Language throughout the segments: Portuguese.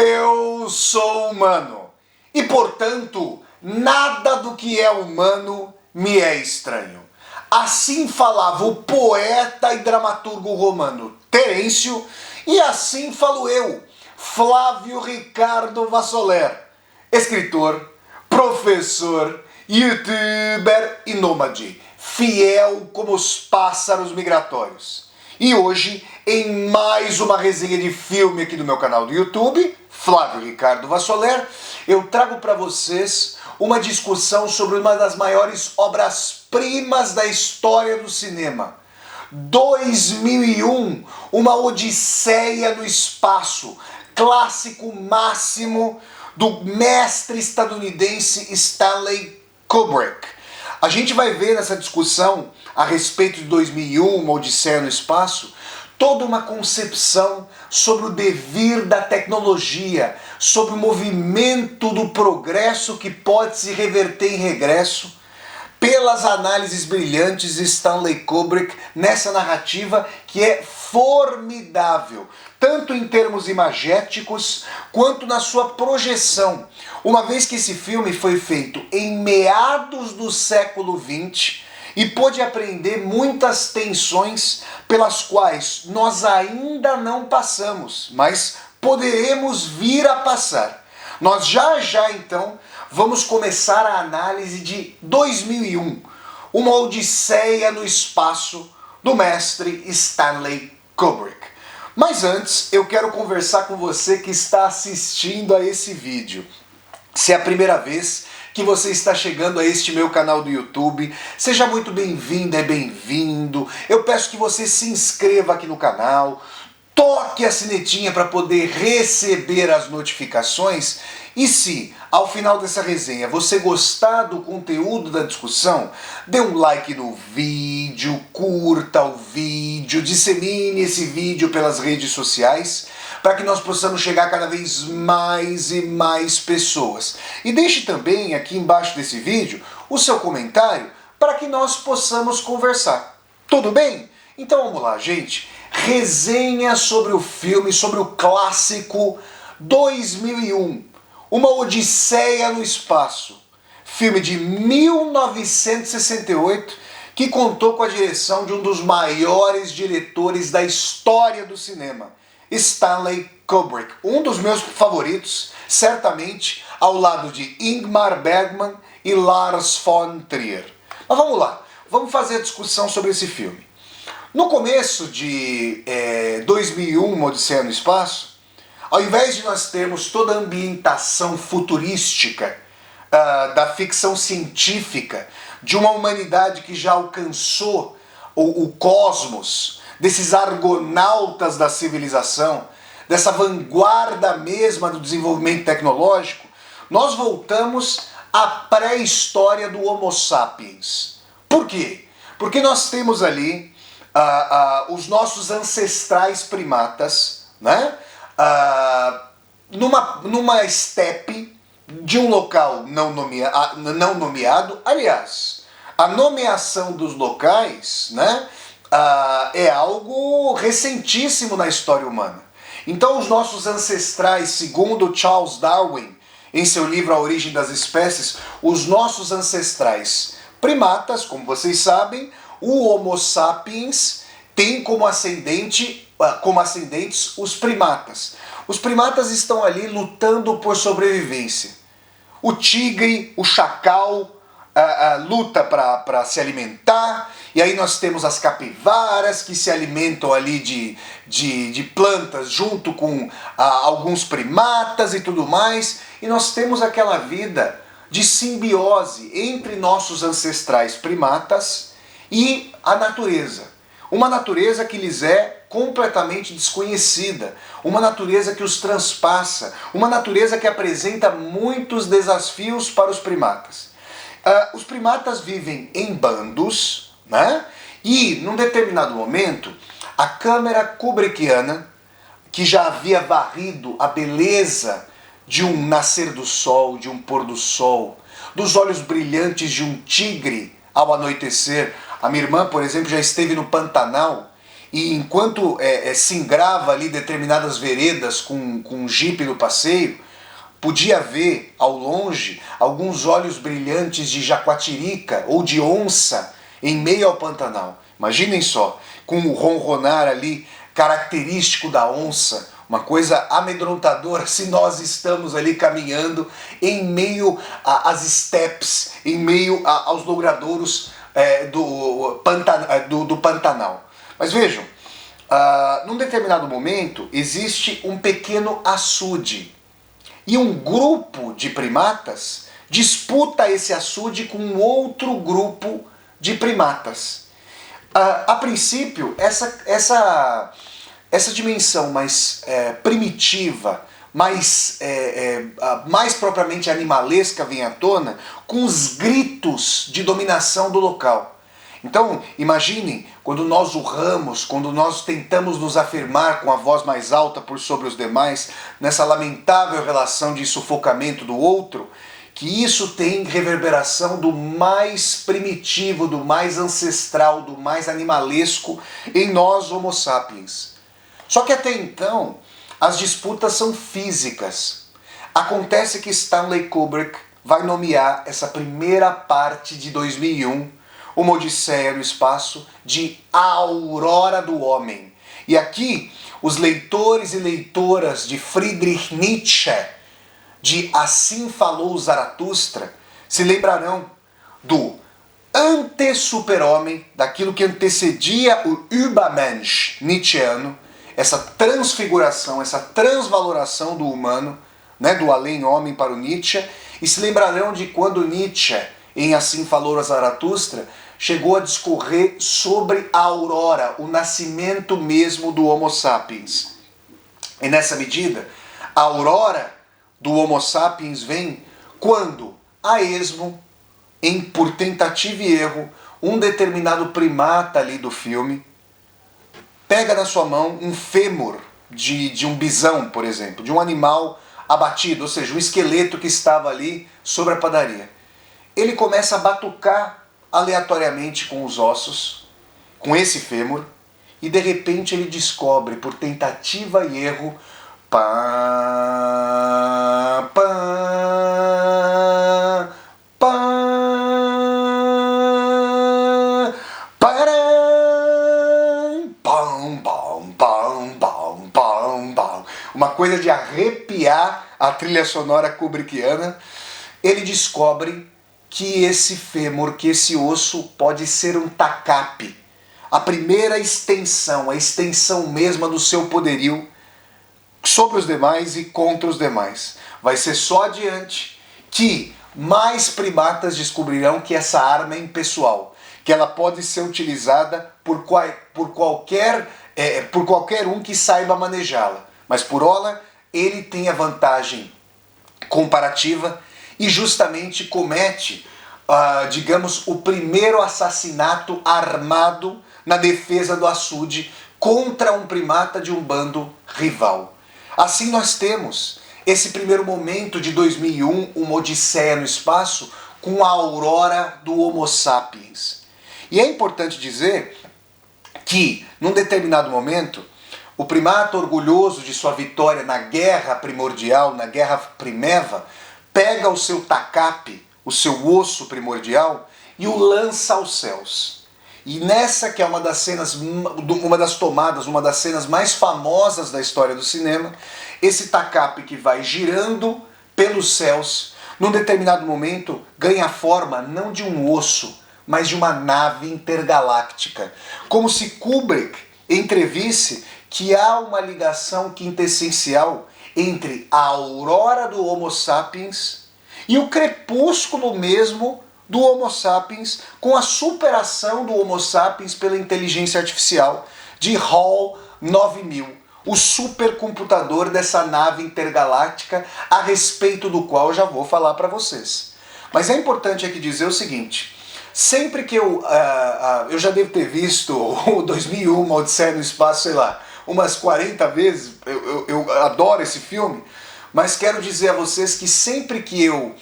Eu sou humano e, portanto, nada do que é humano me é estranho. Assim falava o poeta e dramaturgo romano Terêncio, e assim falo eu, Flávio Ricardo Vassoler, escritor, professor, youtuber e nômade, fiel como os pássaros migratórios. E hoje, em mais uma resenha de filme aqui no meu canal do YouTube, Flávio Ricardo Vassoler, eu trago para vocês uma discussão sobre uma das maiores obras-primas da história do cinema. 2001, uma odisseia no espaço, clássico máximo do mestre estadunidense Stanley Kubrick. A gente vai ver nessa discussão a respeito de 2001, uma odisseia no espaço, toda uma concepção sobre o devir da tecnologia, sobre o movimento do progresso que pode se reverter em regresso, pelas análises brilhantes de Stanley Kubrick nessa narrativa que é formidável, tanto em termos imagéticos quanto na sua projeção, uma vez que esse filme foi feito em meados do século XX e pôde apreender muitas tensões pelas quais nós ainda não passamos, mas poderemos vir a passar. Nós já então vamos começar a análise de 2001, uma odisseia no espaço do mestre Stanley Kubrick. Mas antes, eu quero conversar com você que está assistindo a esse vídeo. Se é a primeira vez que você está chegando a este meu canal do YouTube, seja muito bem-vinda, bem-vindo. Eu peço que você se inscreva aqui no canal, toque a sinetinha para poder receber as notificações. E se, ao final dessa resenha, você gostar do conteúdo da discussão, dê um like no vídeo, curta o vídeo, dissemine esse vídeo pelas redes sociais, para que nós possamos chegar cada vez mais e mais pessoas. E deixe também aqui embaixo desse vídeo o seu comentário para que nós possamos conversar. Tudo bem? Então vamos lá, gente. Resenha sobre o filme, sobre o clássico 2001. Uma Odisseia no Espaço, filme de 1968, que contou com a direção de um dos maiores diretores da história do cinema, Stanley Kubrick, um dos meus favoritos, certamente, ao lado de Ingmar Bergman e Lars von Trier. Mas vamos lá, vamos fazer a discussão sobre esse filme. No começo de 2001, uma Odisseia no Espaço, ao invés de nós termos toda a ambientação futurística da ficção científica, de uma humanidade que já alcançou o cosmos, desses argonautas da civilização, dessa vanguarda mesma do desenvolvimento tecnológico, nós voltamos à pré-história do Homo sapiens. Por quê? Porque nós temos ali os nossos ancestrais primatas, né? Numa estepe de um local não nomeado. Aliás, a nomeação dos locais, né, é algo recentíssimo na história humana. Então os nossos ancestrais, segundo Charles Darwin, em seu livro A Origem das Espécies, os nossos ancestrais primatas, como vocês sabem, o Homo sapiens tem como ascendentes os primatas. Os primatas estão ali lutando por sobrevivência. O tigre, o chacal, luta para se alimentar, e aí nós temos as capivaras que se alimentam ali de plantas junto com alguns primatas e tudo mais, e nós temos aquela vida de simbiose entre nossos ancestrais primatas e a natureza. Uma natureza que lhes é completamente desconhecida, uma natureza que os transpassa, uma natureza que apresenta muitos desafios para os primatas. Os primatas vivem em bandos, né? E, num determinado momento, a câmera kubrickiana, que já havia varrido a beleza de um nascer do sol, de um pôr do sol, dos olhos brilhantes de um tigre ao anoitecer. A minha irmã, por exemplo, já esteve no Pantanal e enquanto se engrava ali determinadas veredas com um jipe no passeio, podia ver ao longe alguns olhos brilhantes de jaguatirica ou de onça em meio ao Pantanal. Imaginem só, com o ronronar ali característico da onça, uma coisa amedrontadora se nós estamos ali caminhando em meio às steppes, em meio aos logradouros do Pantanal. Mas vejam, num determinado momento existe um pequeno açude e um grupo de primatas disputa esse açude com outro grupo de primatas. A princípio, essa dimensão mais primitiva, mais propriamente animalesca vem à tona com os gritos de dominação do local. Então, imaginem, quando nós urramos, quando nós tentamos nos afirmar com a voz mais alta por sobre os demais, nessa lamentável relação de sufocamento do outro, que isso tem reverberação do mais primitivo, do mais ancestral, do mais animalesco em nós, Homo sapiens. Só que até então, as disputas são físicas. Acontece que Stanley Kubrick vai nomear essa primeira parte de 2001, Uma Odisseia no Espaço, de A Aurora do Homem. E aqui, os leitores e leitoras de Friedrich Nietzsche, de Assim Falou Zaratustra, se lembrarão do ante-super-homem, daquilo que antecedia o Übermensch nietzscheano, essa transfiguração, essa transvaloração do humano, né, do além-homem para o Nietzsche, e se lembrarão de quando Nietzsche, em Assim Falou Zaratustra, chegou a discorrer sobre a aurora, o nascimento mesmo do Homo sapiens. E nessa medida, a aurora do Homo sapiens vem quando, a esmo, por tentativa e erro, um determinado primata ali do filme pega na sua mão um fêmur de um bisão, por exemplo, de um animal abatido, ou seja, um esqueleto que estava ali sobre a padaria. Ele começa a batucar aleatoriamente com os ossos, com esse fêmur, e de repente ele descobre, por tentativa e erro, pá, pá, pá, param, pam, pam, pam, pam, pam, pam. Uma coisa de arrepiar a trilha sonora kubrickiana. Ele descobre que esse fêmur, que esse osso pode ser um tacape, a primeira extensão, a extensão mesma do seu poderio sobre os demais e contra os demais. Vai ser só adiante que mais primatas descobrirão que essa arma é impessoal, que ela pode ser utilizada por qualquer um que saiba manejá-la. Mas por ora, ele tem a vantagem comparativa e justamente comete, digamos, o primeiro assassinato armado na defesa do açude contra um primata de um bando rival. Assim nós temos esse primeiro momento de 2001, Uma Odisseia no Espaço, com a aurora do Homo sapiens. E é importante dizer que, num determinado momento, o primata, orgulhoso de sua vitória na guerra primordial, na guerra primeva, pega o seu tacape, o seu osso primordial, e o lança aos céus. E nessa que é uma das cenas, uma das tomadas, uma das cenas mais famosas da história do cinema, esse tacape que vai girando pelos céus, num determinado momento ganha a forma não de um osso, mas de uma nave intergaláctica. Como se Kubrick entrevisse que há uma ligação quintessencial entre a aurora do Homo sapiens e o crepúsculo mesmo do Homo sapiens, com a superação do Homo sapiens pela inteligência artificial de Hall 9000, o supercomputador dessa nave intergaláctica, a respeito do qual eu já vou falar para vocês. Mas é importante aqui dizer o seguinte: sempre que eu já devo ter visto o 2001, Uma Odisseia no Espaço, sei lá, umas 40 vezes, eu adoro esse filme, mas quero dizer a vocês que sempre que eu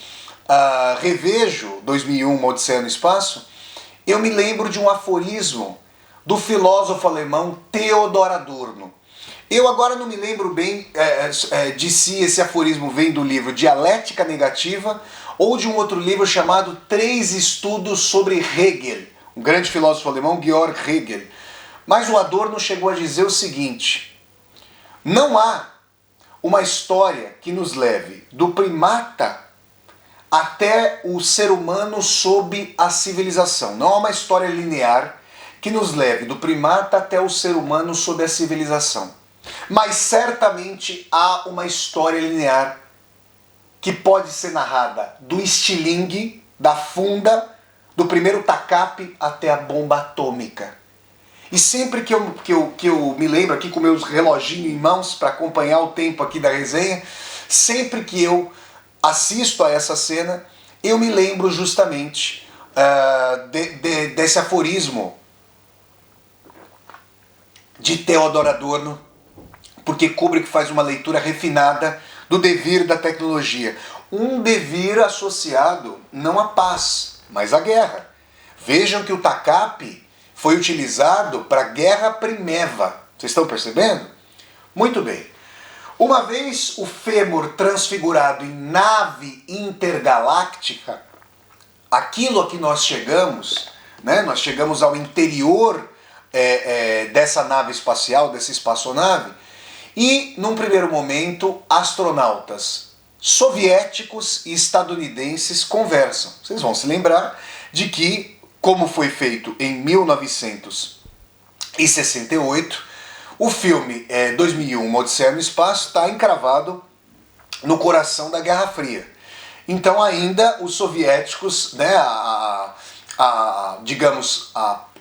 revejo 2001, Uma Odisseia no Espaço, eu me lembro de um aforismo do filósofo alemão Theodor Adorno. Eu agora não me lembro bem de se esse aforismo vem do livro Dialética Negativa ou de um outro livro chamado Três Estudos sobre Hegel, um grande filósofo alemão, Georg Hegel. Mas o Adorno chegou a dizer o seguinte: não há uma história que nos leve do primata até o ser humano sob a civilização. Não há uma história linear que nos leve do primata até o ser humano sob a civilização. Mas certamente há uma história linear que pode ser narrada do estilingue, da funda, do primeiro tacape até a bomba atômica. E sempre que eu me lembro aqui com meus reloginhos em mãos para acompanhar o tempo aqui da resenha, sempre que eu assisto a essa cena, eu me lembro justamente desse aforismo de Theodor Adorno, porque Kubrick faz uma leitura refinada do devir da tecnologia. Um devir associado não à paz, mas à guerra. Vejam que o tacape foi utilizado para a Guerra Primeva. Vocês estão percebendo? Muito bem. Uma vez o fêmur transfigurado em nave intergaláctica, aquilo a que nós chegamos, né? Nós chegamos ao interior dessa nave espacial, dessa espaçonave, e num primeiro momento astronautas soviéticos e estadunidenses conversam. Vocês vão se lembrar de que, como foi feito em 1968, o filme 2001, Uma Odisseia no Espaço, está encravado no coração da Guerra Fria. Então ainda os soviéticos, né,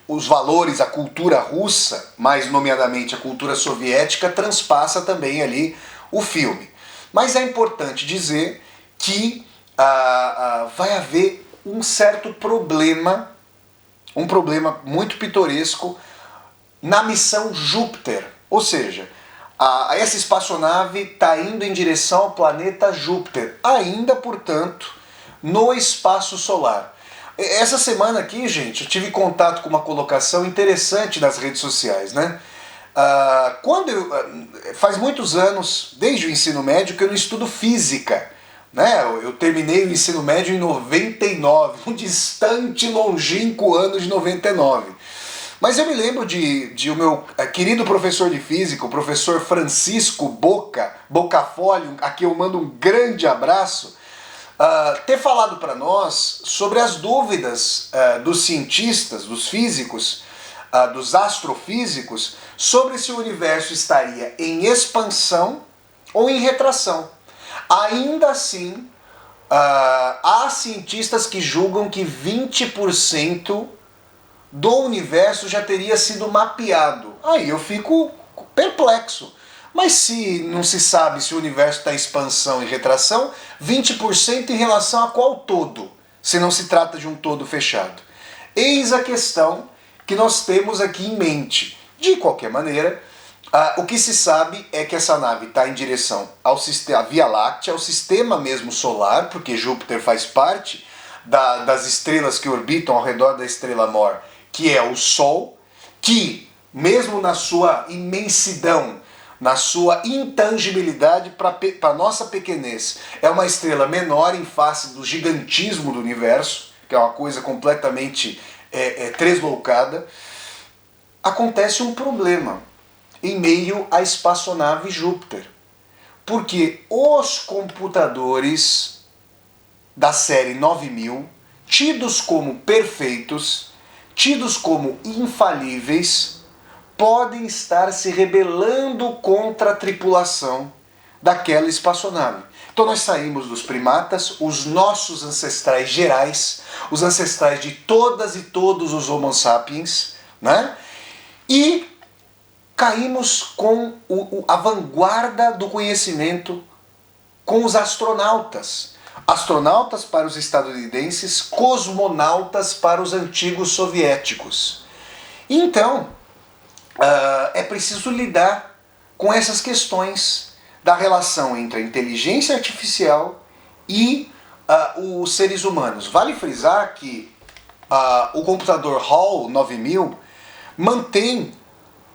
os valores, a cultura russa, mais nomeadamente a cultura soviética, transpassa também ali o filme. Mas é importante dizer que vai haver um certo problema, um problema muito pitoresco, na missão Júpiter. Ou seja, essa espaçonave está indo em direção ao planeta Júpiter, ainda, portanto, no espaço solar. Essa semana aqui, gente, eu tive contato com uma colocação interessante nas redes sociais, né? Faz muitos anos, desde o ensino médio, que eu não estudo física, né? Eu terminei o ensino médio em 99, um distante, longínquo ano de 99. Mas eu me lembro de o meu querido professor de física, o professor Francisco Bocafolio, a quem eu mando um grande abraço, ter falado para nós sobre as dúvidas dos cientistas, dos físicos, dos astrofísicos, sobre se o universo estaria em expansão ou em retração. Ainda assim, há cientistas que julgam que 20% do universo já teria sido mapeado. Aí eu fico perplexo. Mas se não se sabe se o universo está em expansão e retração, 20% em relação a qual todo, se não se trata de um todo fechado? Eis a questão que nós temos aqui em mente. De qualquer maneira, o que se sabe é que essa nave está em direção ao sistema, à Via Láctea, ao sistema mesmo solar, porque Júpiter faz parte das estrelas que orbitam ao redor da estrela-mor, que é o Sol, que, mesmo na sua imensidão, na sua intangibilidade para a nossa pequenez, é uma estrela menor em face do gigantismo do universo, que é uma coisa completamente tresloucada. Acontece um problema em meio à espaçonave Júpiter, porque os computadores da série 9000, tidos como perfeitos, tidos como infalíveis, podem estar se rebelando contra a tripulação daquela espaçonave. Então nós saímos dos primatas, os nossos ancestrais gerais, os ancestrais de todas e todos os Homo sapiens, né? E caímos com a vanguarda do conhecimento, com os astronautas. Astronautas para os estadunidenses, cosmonautas para os antigos soviéticos. Então, é preciso lidar com essas questões da relação entre a inteligência artificial e os seres humanos. Vale frisar que o computador Hall 9000 mantém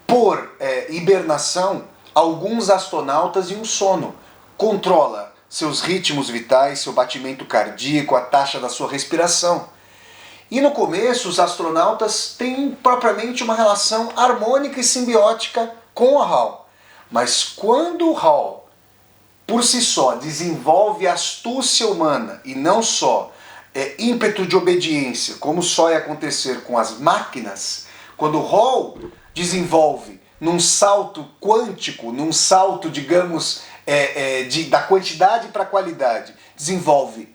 por hibernação alguns astronautas em um sono, controla seus ritmos vitais, seu batimento cardíaco, a taxa da sua respiração. E no começo os astronautas têm propriamente uma relação harmônica e simbiótica com o HAL. Mas quando o HAL, por si só, desenvolve astúcia humana e não só ímpeto de obediência, como só ia acontecer com as máquinas, quando o HAL desenvolve num salto quântico, num salto, digamos, da quantidade para a qualidade, desenvolve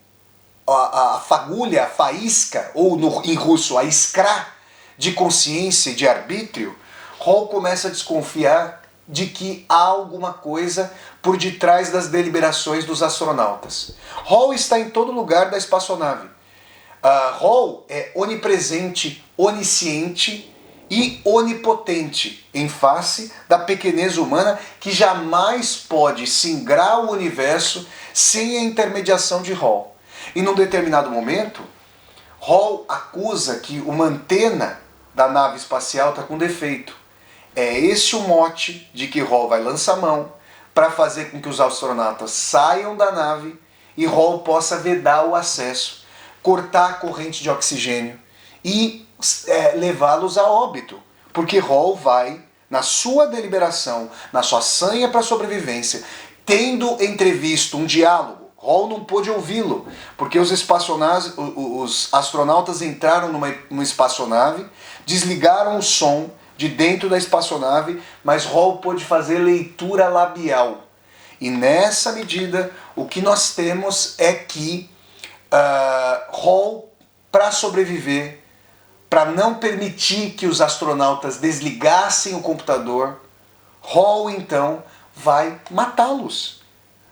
a fagulha, a faísca, ou em russo a iskra, de consciência e de arbítrio, HAL começa a desconfiar de que há alguma coisa por detrás das deliberações dos astronautas. HAL está em todo lugar da espaçonave. HAL é onipresente, onisciente e onipotente em face da pequenez humana que jamais pode singrar o universo sem a intermediação de HAL. E num determinado momento, HAL acusa que uma antena da nave espacial está com defeito. É esse o mote de que HAL vai lançar mão para fazer com que os astronautas saiam da nave e HAL possa vedar o acesso, cortar a corrente de oxigênio e levá-los a óbito. Porque HAL vai, na sua deliberação, na sua sanha para a sobrevivência, tendo entrevisto um diálogo, HAL não pôde ouvi-lo, porque os astronautas entraram numa espaçonave, desligaram o som de dentro da espaçonave, mas HAL pôde fazer leitura labial. E nessa medida, o que nós temos é que HAL, para sobreviver, para não permitir que os astronautas desligassem o computador, HAL então vai matá-los.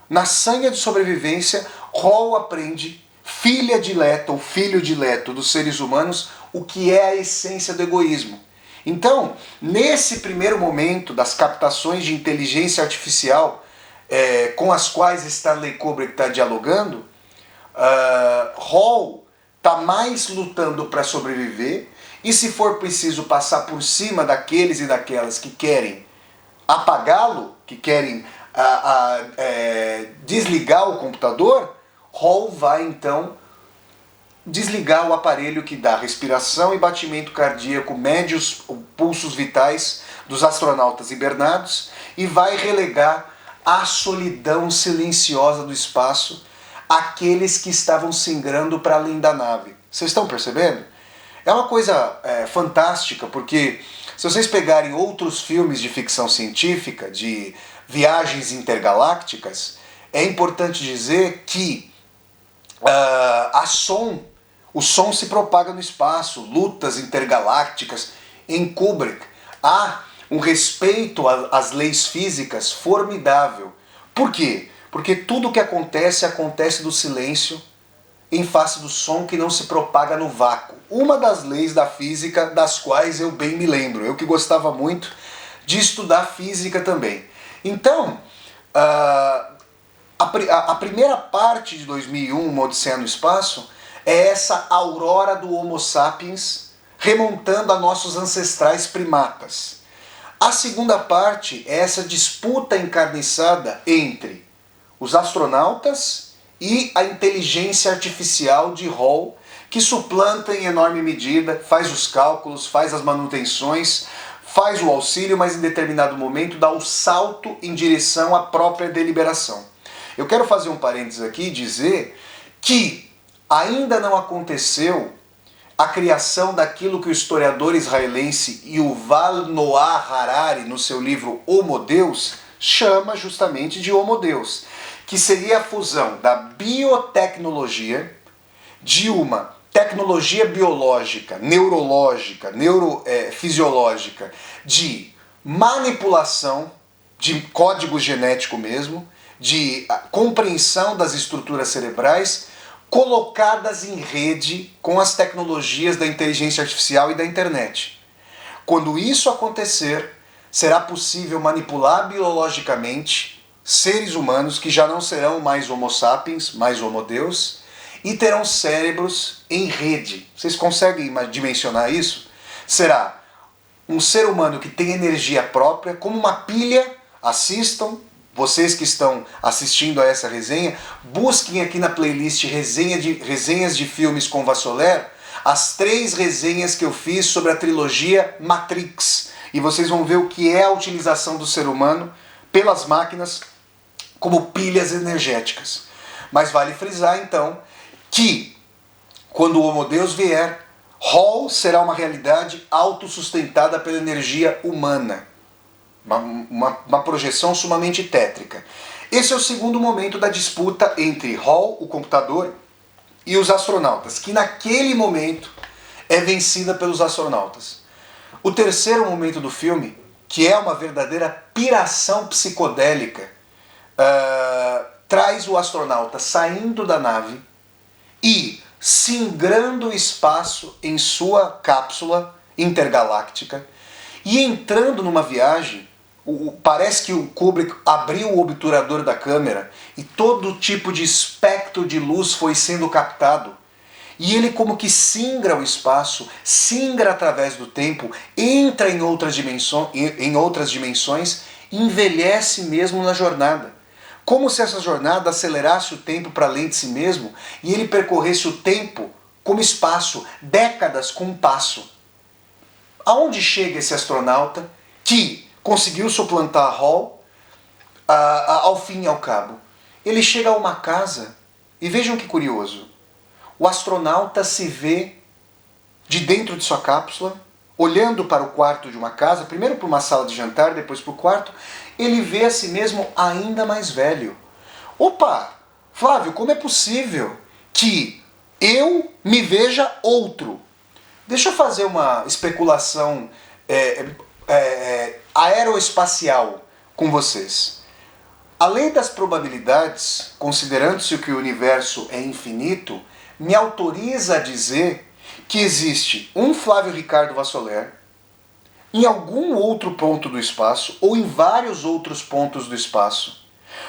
Na sanha de sobrevivência, HAL aprende, filha dileta ou filho dileto dos seres humanos, o que é a essência do egoísmo. Então, nesse primeiro momento das captações de inteligência artificial com as quais Stanley Kubrick está dialogando, HAL está mais lutando para sobreviver e, se for preciso, passar por cima daqueles e daquelas que querem apagá-lo, que querem desligar o computador, HAL vai então desligar o aparelho que dá respiração e batimento cardíaco, mede os pulsos vitais dos astronautas hibernados e vai relegar à solidão silenciosa do espaço aqueles que estavam singrando para além da nave. Vocês estão percebendo? É uma coisa fantástica, porque se vocês pegarem outros filmes de ficção científica, de viagens intergalácticas, é importante dizer que o som se propaga no espaço, lutas intergalácticas. Em Kubrick há um respeito às leis físicas formidável. Por quê? Porque tudo o que acontece do silêncio em face do som que não se propaga no vácuo. Uma das leis da física das quais eu bem me lembro. Eu que gostava muito de estudar física também. Então, a primeira parte de 2001, Uma Odisseia no Espaço, é essa aurora do Homo sapiens remontando a nossos ancestrais primatas. A segunda parte é essa disputa encarniçada entre os astronautas e a inteligência artificial de HAL, que suplanta em enorme medida, faz os cálculos, faz as manutenções, faz o auxílio, mas em determinado momento dá o salto em direção à própria deliberação. Eu quero fazer um parênteses aqui e dizer que ainda não aconteceu a criação daquilo que o historiador israelense Yuval Noah Harari, no seu livro Homo Deus, chama justamente de Homo Deus, que seria a fusão da biotecnologia, de uma tecnologia biológica, neurológica, neurofisiológica, de manipulação de código genético mesmo, de compreensão das estruturas cerebrais, colocadas em rede com as tecnologias da inteligência artificial e da internet. Quando isso acontecer, será possível manipular biologicamente seres humanos que já não serão mais Homo sapiens, mais Homo Deus, e terão cérebros em rede. Vocês conseguem dimensionar isso? Será um ser humano que tem energia própria, como uma pilha. Assistam, vocês que estão assistindo a essa resenha, busquem aqui na playlist resenhas de filmes com Vassoler, as 3 resenhas que eu fiz sobre a trilogia Matrix. E vocês vão ver o que é a utilização do ser humano pelas máquinas como pilhas energéticas. Mas vale frisar então que quando o Homo Deus vier, Hall será uma realidade autossustentada pela energia humana. Uma projeção sumamente tétrica. Esse é o segundo momento da disputa entre Hall, o computador, e os astronautas, que naquele momento é vencida pelos astronautas. O terceiro momento do filme, que é uma verdadeira piração psicodélica, traz o astronauta saindo da nave e singrando o espaço em sua cápsula intergaláctica e entrando numa viagem. Parece que o Kubrick abriu o obturador da câmera e todo tipo de espectro de luz foi sendo captado. E ele como que singra o espaço, singra através do tempo, entra em outras dimensões, envelhece mesmo na jornada. Como se essa jornada acelerasse o tempo para além de si mesmo e ele percorresse o tempo como espaço, décadas com um passo. Aonde chega esse astronauta que conseguiu suplantar Hall ao fim e ao cabo? Ele chega a uma casa e vejam que curioso. O astronauta se vê de dentro de sua cápsula, olhando para o quarto de uma casa, primeiro para uma sala de jantar, depois para o quarto, ele vê a si mesmo ainda mais velho. Opa, Flávio, como é possível que eu me veja outro? Deixa eu fazer uma especulação aeroespacial com vocês. A lei das probabilidades, considerando-se que o universo é infinito, me autoriza a dizer que existe um Flávio Ricardo Vassoler em algum outro ponto do espaço ou em vários outros pontos do espaço,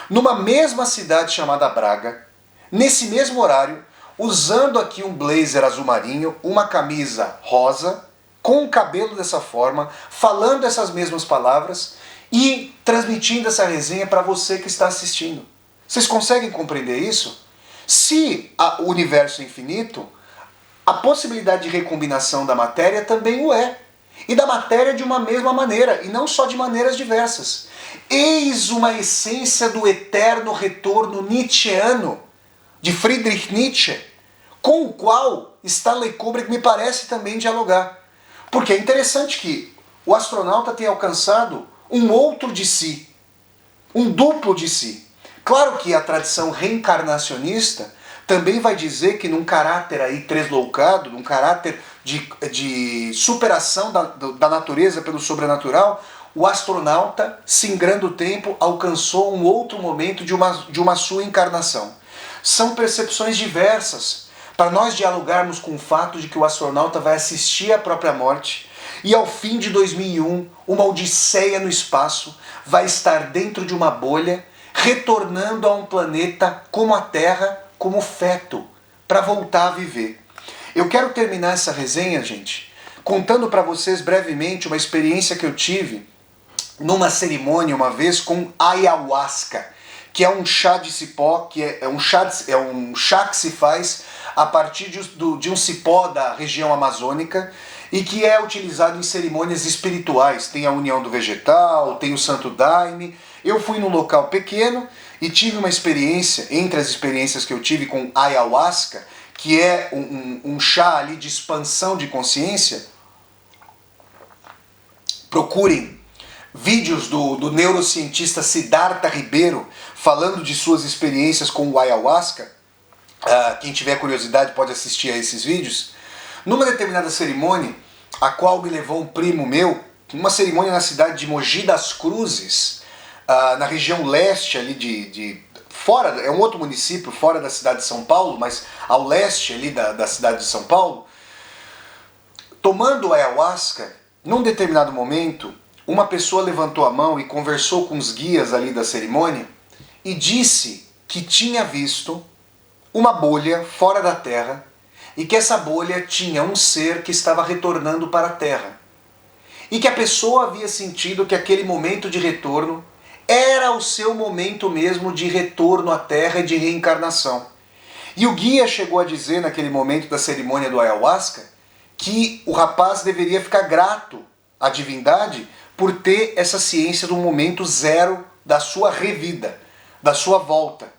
numa mesma cidade chamada Braga, nesse mesmo horário, usando aqui um blazer azul marinho, uma camisa rosa, com o cabelo dessa forma, falando essas mesmas palavras e transmitindo essa resenha para você que está assistindo. Vocês conseguem compreender isso? Se o universo é infinito, a possibilidade de recombinação da matéria também o é. E da matéria de uma mesma maneira, e não só de maneiras diversas. Eis uma essência do eterno retorno nietzscheano, de Friedrich Nietzsche, com o qual Stanley Kubrick me parece também dialogar. Porque é interessante que o astronauta tenha alcançado um outro de si, um duplo de si. Claro que a tradição reencarnacionista também vai dizer que num caráter aí tresloucado, num caráter de superação da natureza pelo sobrenatural, o astronauta, singrando o tempo, alcançou um outro momento de uma sua encarnação. São percepções diversas para nós dialogarmos com o fato de que o astronauta vai assistir à própria morte e ao fim de 2001, uma odisseia no espaço, vai estar dentro de uma bolha, retornando a um planeta como a Terra, como feto, para voltar a viver. Eu quero terminar essa resenha, gente, contando para vocês brevemente uma experiência que eu tive numa cerimônia uma vez com ayahuasca, que é um chá de cipó, que é um chá que se faz a partir de um cipó da região amazônica e que é utilizado em cerimônias espirituais. Tem a união do vegetal, tem o santo daime. Eu fui num local pequeno e tive uma experiência, entre as experiências que eu tive com ayahuasca, que é um chá ali de expansão de consciência. Procurem vídeos do neurocientista Siddhartha Ribeiro falando de suas experiências com o ayahuasca. Quem tiver curiosidade pode assistir a esses vídeos. Numa determinada cerimônia, a qual me levou um primo meu, uma cerimônia na cidade de Mogi das Cruzes, na região leste ali fora, é um outro município fora da cidade de São Paulo, mas ao leste ali da cidade de São Paulo, tomando ayahuasca, num determinado momento, uma pessoa levantou a mão e conversou com os guias ali da cerimônia e disse que tinha visto uma bolha fora da Terra e que essa bolha tinha um ser que estava retornando para a Terra. e que a pessoa havia sentido que aquele momento de retorno era o seu momento mesmo de retorno à Terra e de reencarnação. E o guia chegou a dizer naquele momento da cerimônia do ayahuasca que o rapaz deveria ficar grato à divindade por ter essa ciência do momento zero da sua revida, da sua volta.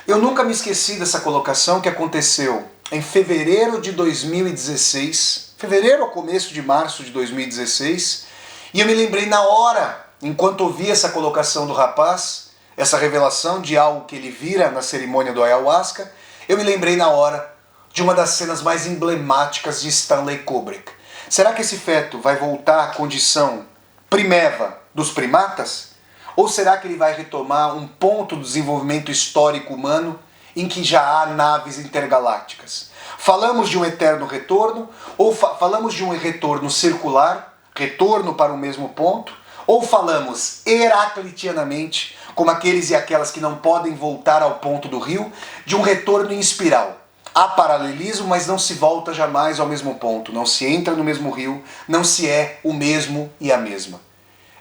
Eu nunca me esqueci dessa colocação que aconteceu em fevereiro de 2016, fevereiro ao começo de março de 2016, e eu me lembrei na hora, enquanto ouvi essa colocação do rapaz, essa revelação de algo que ele vira na cerimônia do ayahuasca, eu me lembrei na hora de uma das cenas mais emblemáticas de Stanley Kubrick. Será que esse feto vai voltar à condição primeva dos primatas? Ou será que ele vai retomar um ponto do desenvolvimento histórico humano em que já há naves intergalácticas? Falamos de um eterno retorno, ou falamos de um retorno circular, retorno para o mesmo ponto, ou falamos heraclitianamente, como aqueles e aquelas que não podem voltar ao ponto do rio, de um retorno em espiral. Há paralelismo, mas não se volta jamais ao mesmo ponto, não se entra no mesmo rio, não se é o mesmo e a mesma.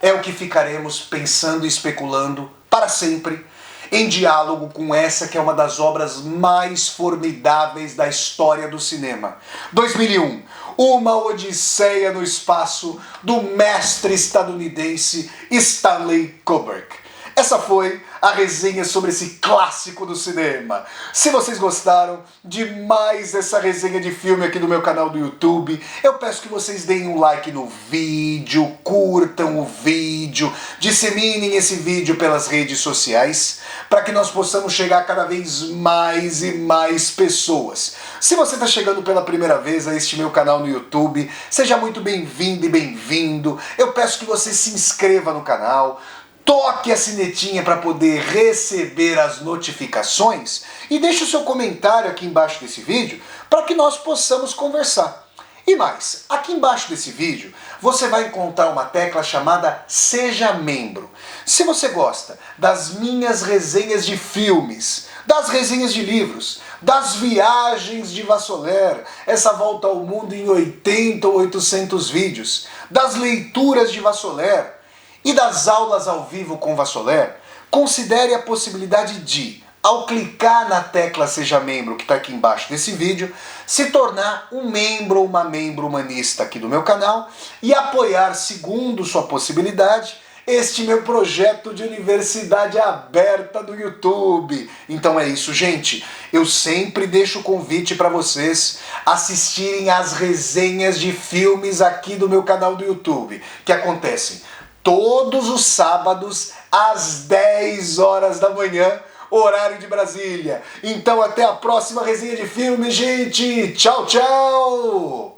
É o que ficaremos pensando e especulando para sempre, em diálogo com essa que é uma das obras mais formidáveis da história do cinema. 2001, Uma Odisseia no Espaço, do mestre estadunidense Stanley Kubrick. Essa foi a resenha sobre esse clássico do cinema. Se vocês gostaram demais dessa resenha de filme aqui do meu canal do YouTube, eu peço que vocês deem um like no vídeo, curtam o vídeo, disseminem esse vídeo pelas redes sociais, para que nós possamos chegar a cada vez mais e mais pessoas. Se você está chegando pela primeira vez a este meu canal no YouTube, seja muito bem-vindo e bem-vindo. Eu peço que você se inscreva no canal, toque a sinetinha para poder receber as notificações e deixe o seu comentário aqui embaixo desse vídeo para que nós possamos conversar. E mais, aqui embaixo desse vídeo você vai encontrar uma tecla chamada Seja Membro. Se você gosta das minhas resenhas de filmes, das resenhas de livros, das viagens de Vassoler, essa volta ao mundo em 80 ou 800 vídeos, das leituras de Vassoler, e das aulas ao vivo com Vassoler, considere a possibilidade de, ao clicar na tecla Seja Membro, que está aqui embaixo desse vídeo, se tornar um membro ou uma membro humanista aqui do meu canal e apoiar, segundo sua possibilidade, este meu projeto de universidade aberta do YouTube. Então é isso, gente. Eu sempre deixo o convite para vocês assistirem às resenhas de filmes aqui do meu canal do YouTube, que acontecem todos os sábados, às 10 horas da manhã, horário de Brasília. Então até a próxima resenha de filme, gente! Tchau, tchau!